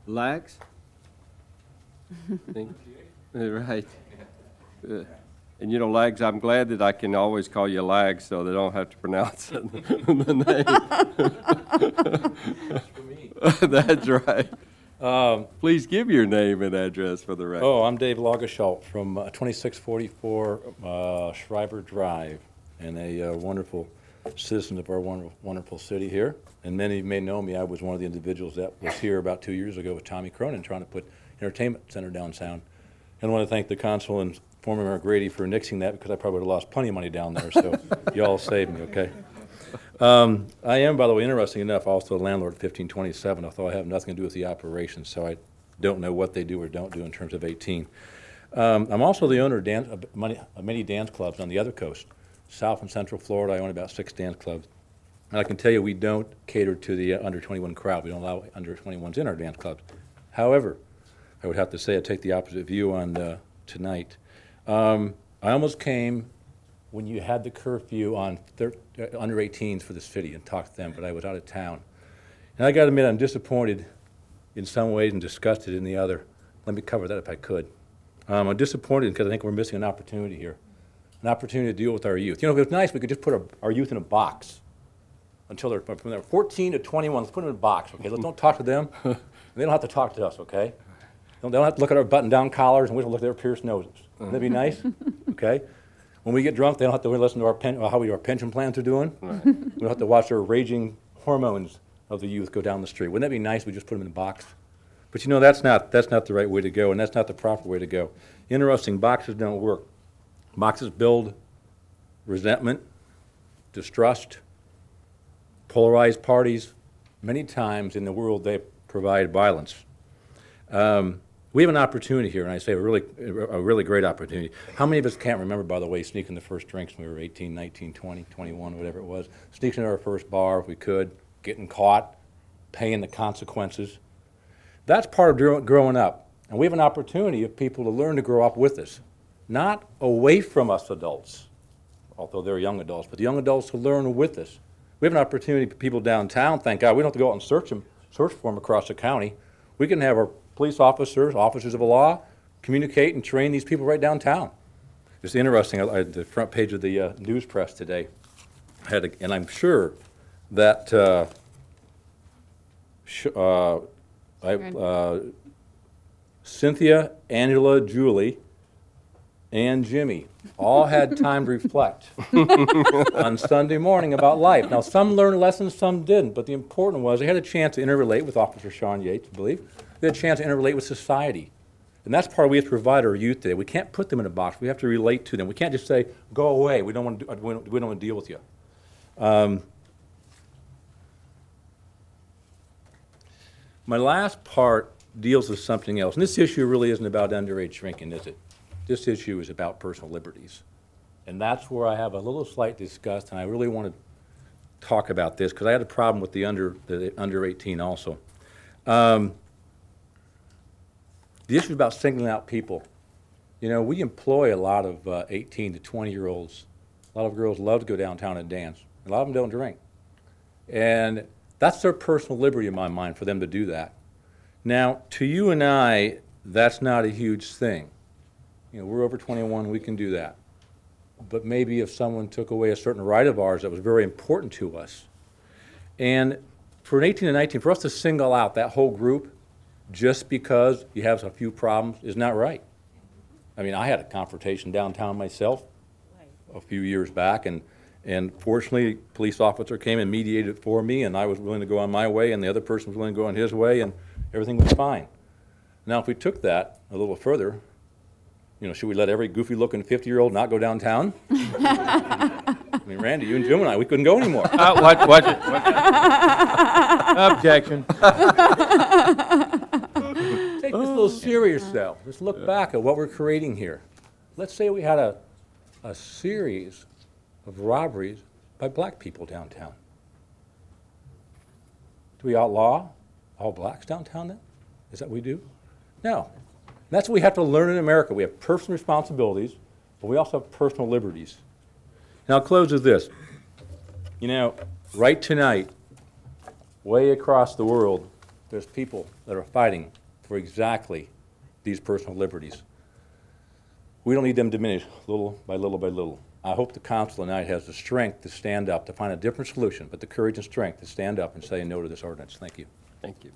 Lags? Right. And you know, Lags, I'm glad that I can always call you Lags so they don't have to pronounce the name. That's right. Please give your name and address for the record. Oh, I'm Dave Lageschulte from 2644 Schreiber Drive, and a wonderful citizen of our wonderful city here. And many of you may know me. I was one of the individuals that was here about 2 years ago with Tommy Cronin trying to put entertainment center downtown. And I want to thank the council and former Mayor Grady for nixing that, because I probably would have lost plenty of money down there. So you all saved me, okay? I am, by the way, interesting enough, also a landlord at 1527, although I have nothing to do with the operation, so I don't know what they do or don't do in terms of 18. I'm also the owner of many dance clubs on the other coast. South and Central Florida, I own about 6 dance clubs. And I can tell you we don't cater to the under 21 crowd. We don't allow under 21s in our dance clubs. However, I would have to say I take the opposite view on tonight. I almost came when you had the curfew on under 18s for the city and talked to them, but I was out of town. And I got to admit, I'm disappointed in some ways and disgusted in the other. Let me cover that if I could. I'm disappointed because I think we're missing an opportunity here, an opportunity to deal with our youth. You know, if it was nice, we could just put our youth in a box until they're from 14 to 21. Let's put them in a box, okay? Let's don't talk to them. And they don't have to talk to us, okay? They don't have to look at our button-down collars, and we don't look at their pierced noses. Wouldn't that be nice? Okay? When we get drunk, they don't have to listen to our how our pension plans are doing. Right. We don't have to watch their raging hormones of the youth go down the street. Wouldn't that be nice? We just put them in a box. But you know, that's not the right way to go, and that's not the proper way to go. Interesting, boxes don't work. Boxes build resentment, distrust, polarized parties. Many times in the world, they provide violence. We have an opportunity here, and I say a really great opportunity. How many of us can't remember, by the way, sneaking the first drinks when we were 18, 19, 20, 21, whatever it was, sneaking into our first bar if we could, getting caught, paying the consequences. That's part of growing up. And we have an opportunity of people to learn to grow up with us, not away from us adults, although they're young adults, but the young adults to learn with us. We have an opportunity for people downtown, thank God. We don't have to go out and search for them across the county. We can have our police officers, officers of the law, communicate and train these people right downtown. It's interesting, the front page of the news press today had, and I'm sure that Cynthia, Angela, Julie, and Jimmy all had time to reflect on Sunday morning about life. Now, some learned lessons, some didn't, but the important was they had a chance to interrelate with Officer Sean Yates, I believe. They had a chance to interrelate with society. And that's part we have to provide our youth today. We can't put them in a box. We have to relate to them. We can't just say, go away. We don't want to deal with you. My last part deals with something else. And this issue really isn't about underage drinking, is it? This issue is about personal liberties. And that's where I have a little slight disgust, and I really want to talk about this because I had a problem with the under 18 also. The issue is about singling out people. You know, we employ a lot of 18 to 20-year-olds. A lot of girls love to go downtown and dance. A lot of them don't drink. And that's their personal liberty in my mind for them to do that. Now, to you and I, that's not a huge thing. You know, we're over 21, we can do that. But maybe if someone took away a certain right of ours that was very important to us. And for an 18 and 19, for us to single out that whole group just because you have a few problems is not right. I mean, I had a confrontation downtown myself a few years back, and fortunately, a police officer came and mediated it for me, and I was willing to go on my way, and the other person was willing to go on his way, and everything was fine. Now, if we took that a little further, you know, should we let every goofy-looking 50-year-old not go downtown? I mean, Randy, you and Jim and I, we couldn't go anymore. Watch it. Objection. Take this a little serious, though. Let's look back at what we're creating here. Let's say we had a series of robberies by black people downtown. Do we outlaw all blacks downtown then? Is that what we do? No. That's what we have to learn in America. We have personal responsibilities, but we also have personal liberties. And I'll close with this. You know, right tonight, way across the world, there's people that are fighting for exactly these personal liberties. We don't need them diminished little by little by little. I hope the council tonight has the strength to stand up, to find a different solution, but the courage and strength to stand up and say no to this ordinance. Thank you. Thank you.